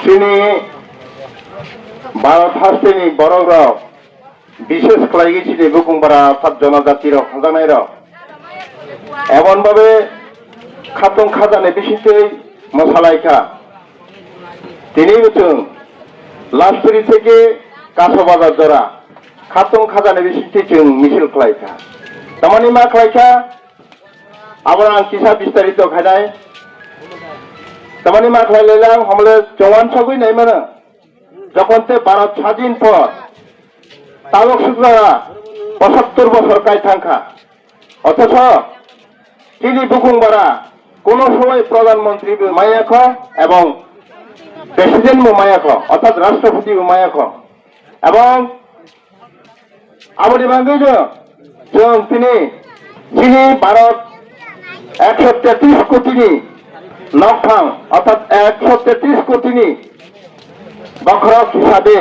তিনি भारत हास्टेनि बर'राव বিশেষ খালাইগেছিনি বুকুংপাড়া সাত জনজাতির হাজানাইর এমন ভাবে খাতং খাজানে বিশিষ্টে মশালাইখা তিনি বুঝুন লাস্টরি থেকে কাঁচবাজার জোড়া খাতং খাজানে বিশিষ্টে जों মিছিল খালাইখা তামানি মা খালাইখা আবার আং কিসা বিস্তারিত খাইনাই তামানি মা খালাইলাম हमले जवान सगुई নাই মানে যখন তে ভারত স্বাধীন পর তালক শুক্লারা ৭৫ বছর কায় থাকা অথচ তিনি বুকুংপাড়া কোন সময় প্রধানমন্ত্রী মায়াখ এবং প্রেসিডেন্ট মায়াখ অর্থাৎ রাষ্ট্রপতি মায়াখ এবং আবরি বাঙ্গিজ जों তিনি ভারত ১৩৩ কোটি নকথাং অর্থাৎ ১৩৩ কোটি বখরক হিসাবে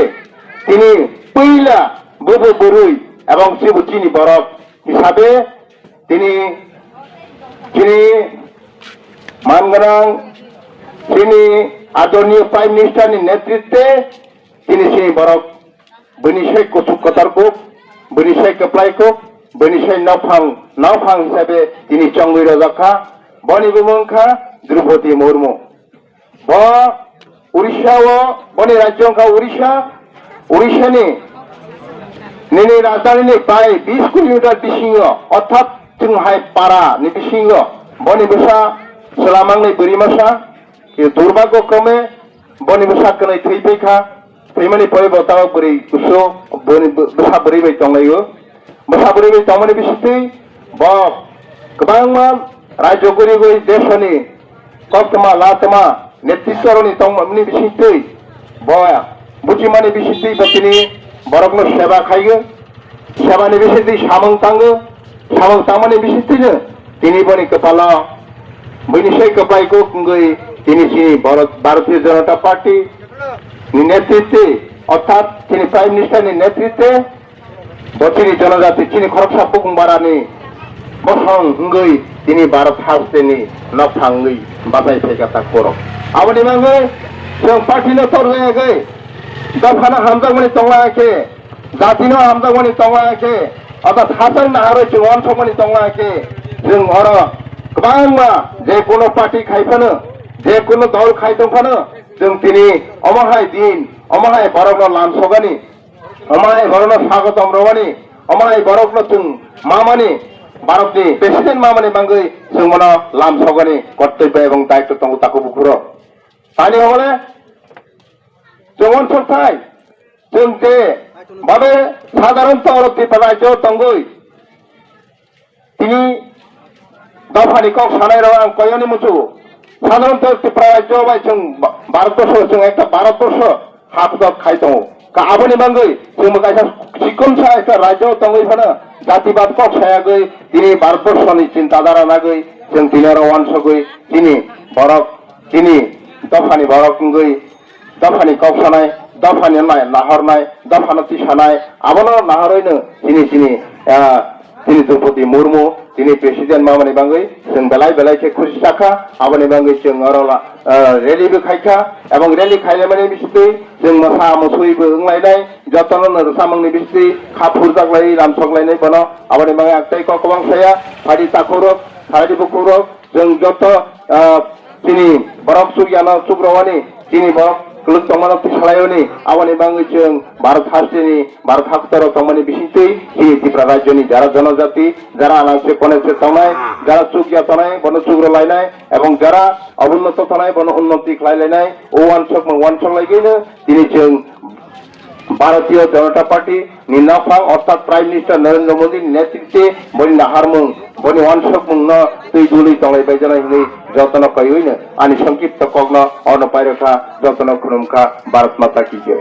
তিনি পইলা বুবু বরুই এবং চিনি বরফ হিসাবে তিনি মানগোনাं তিনি আদরণীয় প্রাইম মিনিস্টারनि নেতৃত্বে তিনি সেই বরফ বনিসাই কচুক কতারকুক বনিসাই কেপ্লাইকুক বনিসাই নাওফাং হিসাবে তিনি চঙ্গই রজাখা বনি বিমুংখা দ্রৌপদী মুর্মু ব উড়িষ্যা ও বনি রাজ্যংখা উড়িষ্যানি নিনি রাজধানী প্রায় 20 কিলোমিটার বিসিङ অর্থাৎ जोंहाय पारा नि बिसिङ बनि बसा सलामांनि बोरिमासा दुर्भाग्यक्रमे बनि बसा कनै थैफैखा थैमानि पय बताव बोरै गुसु बनि बसा बोरैबाय दंलायो बसा बोरैबाय दंमानि बिसिथै ब गोबांमा राज्य गरि देशनि कप्तमा लातमा नेतृत्वनि दंमानि बिसिथै ब बुचिमानि बिसिथै बतिनि बरकनो सेवा खायो सेवानि बिसिथै सामं ताङो सामं तामानि बिसिथैनो তিনি বনি কপালা বনিসাই কপাইকো কুঙ্গই তিনি ভারতীয় জনতা পার্টি নেতৃত্বে অর্থাৎ তিনি প্রাইম মিনিস্টারनि নেতৃত্বে বচিনি জনজাতি চিনি খরকসা বুকুংপাড়াनि বসং হঙ্গই তিনি ভারত হাস্টেनि নকথাङै বাজাই फैगाता खरक आबनि मांगै जों पार्टिनो तरहैगै दफाना हामजांमनि तंलायाखे जातिनो हामजांमनि तंलायाखे अर्थात हासां नाहारै जों अनसमनि तंलायाखे जों अर गोबांमा जे कोनो पार्टी खायफानो जे कोनो दल खायदोंफानो जों तिनि अमाहाय दिन अमाहाय बरकनो लामसगानि अमाहाय बरकनो स्वागतम रवानि अमाहाय बरकनो जों मामानि भारतनि प्रेसिडेन्ट मामानि बांगै जों मनो लामसगानि कर्तव्य एवं दायित्व दं ताको बुखुरो तानि हले जों अनसरथाय जों जे भाबे साधारणत अरति राज्य दंगै तिनि दफानि कक सानाय राव आं कयनि मुचु साधारणत राज्य बाय जों भारतबर्ष जों एक भारतबर्ष हाफदक खायदों का आबनि बांगै जों गायसा सिकमसा एक राज्य दंगै फानो जातिबाद कक सायागै तिनि भारतबर्षनि चिन्ताधारा नागै जों तिनाराव अनसगै तिनि बरक तिनि दफानि बरक गै दफानि कक सानाय दफानि नाहरनाय दफानि तिसानाय आबनो नाहरैनो तिनि द्रौपदी मुर्मु তিনি প্রেসিডেন্ট মামানি বাঙ্গै जों बेलाय बेलायखे खुसि थाखा आबनि बांगै जों अरला रेलिबो खायखा এবং रेलि खायलायमानि बिसिथै जों मोसा मुसुइबो ओंलायनाय जतन सामंनि बिसिथै खाफुर जागलाय लामसगलायनाय बनो आबनि बांगै आक्ताय ककबां साया फारि ताखरक फारि बुकुरक जों जत तिनि बरक सुगियाना सुब्रवानि तिनि बरक कुलुक तंमानो तिसालायनि आबनि बांगै जों भारत हास्टेनि भारत हाक्तर तंमानि बिसिथै तिनि त्रिपुरा राज्यनि যারা জনজাতি যারা আনাচে কোনেছে তনায় যারা চুকিয়া তনায় বন চুগ্র লাইনায় এবং যারা অবুন্নত তনায় বন উন্নতি খাইলাইনায় ও ওয়ানসক লাইগैनो তিনি जों ভারতীয় জনতা পার্টি নিনাফাং অর্থাৎ প্রাইম মিনিস্টার নরেন্দ্র মোদীর নেতৃত্বে বনি নাহারমুং বনি ওয়ানসক মুংনো তুই দুলি তংলাইবাय जानाय हिनै যতন কয়ैनो आनि संक्षिप्त कग्न अनपायरखा যতन खुलुमखा भारत माता की जय।